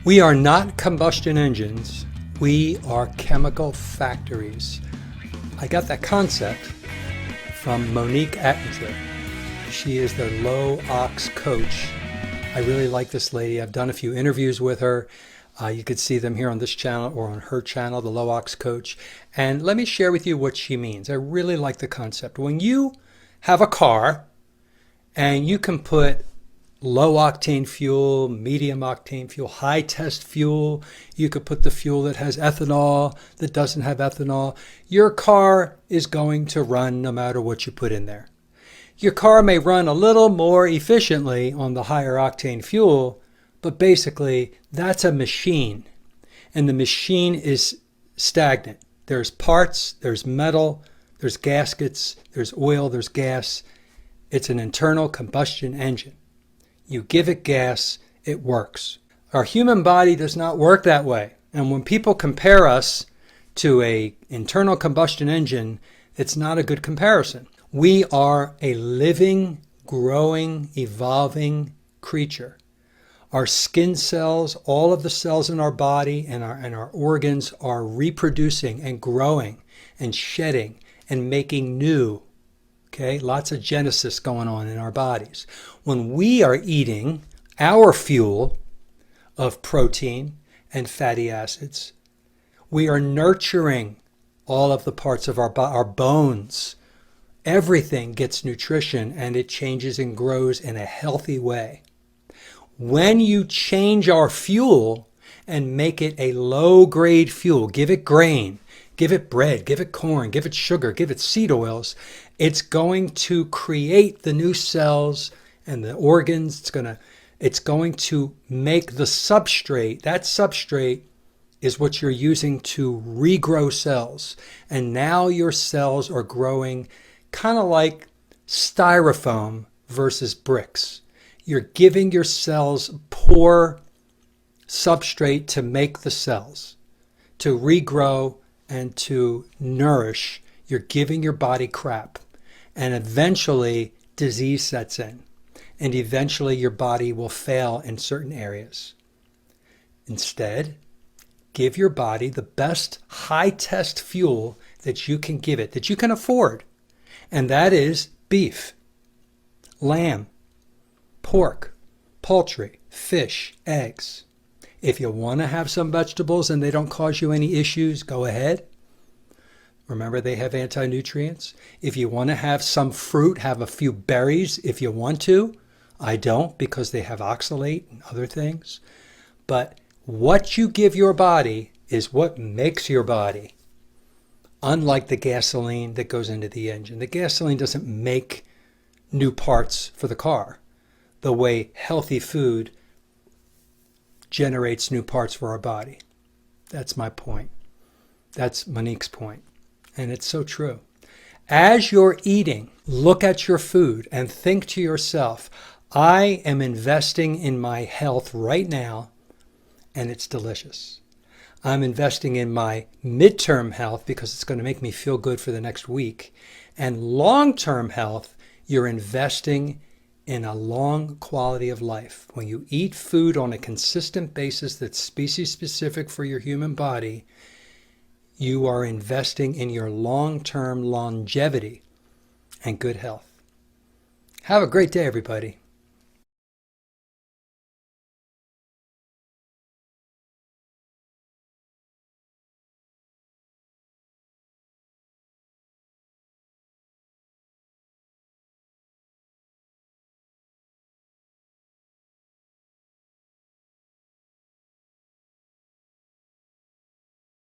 We are not combustion engines. We are chemical factories. I got that concept from Monique Attinger. She is the low ox coach. I really like this lady. I've done a few interviews with her. You could see them here on this channel or on her channel, the low ox coach. And let me share with you what she means. I really like the concept. When you have a car and you can put low octane fuel, medium octane fuel, high test fuel. You could put the fuel that has ethanol, that doesn't have ethanol. Your car is going to run no matter what you put in there. Your car may run a little more efficiently on the higher octane fuel, but basically that's a machine. And the machine is stagnant. There's parts, there's metal, there's gaskets, there's oil, there's gas. It's an internal combustion engine. You give it gas, it works. Our human body does not work that way. And when people compare us to an internal combustion engine, it's not a good comparison. We are a living, growing, evolving creature. Our skin cells, all of the cells in our body and our organs are reproducing and growing and shedding and making new. Okay, lots of genesis going on in our bodies. When we are eating our fuel of protein and fatty acids, we are nurturing all of the parts of our bones. Everything gets nutrition and it changes and grows in a healthy way. When you change our fuel and make it a low-grade fuel, give it grain, give it bread, give it corn, give it sugar, give it seed oils, it's going to create the new cells and the organs. It's going to make the substrate. That substrate is what you're using to regrow cells. And now your cells are growing kind of like styrofoam versus bricks. You're giving your cells poor substrate to make the cells, to regrow and to nourish. You're giving your body crap. And eventually disease sets in. And eventually your body will fail in certain areas. Instead, give your body the best high test fuel that you can give it, that you can afford. And that is beef, lamb, pork, poultry, fish, eggs. If you want to have some vegetables and they don't cause you any issues, go ahead. Remember, they have antinutrients. If you want to have some fruit, have a few berries if you want to. I don't, because they have oxalate and other things. But what you give your body is what makes your body. Unlike the gasoline that goes into the engine. The gasoline doesn't make new parts for the car the way healthy food generates new parts for our body. That's my point. That's Monique's point. And it's so true. As you're eating, look at your food and think to yourself, I am investing in my health right now, and it's delicious. I'm investing in my midterm health because it's going to make me feel good for the next week. And long-term health, you're investing in a long quality of life. When you eat food on a consistent basis that's species-specific for your human body, you are investing in your long-term longevity and good health. Have a great day, everybody.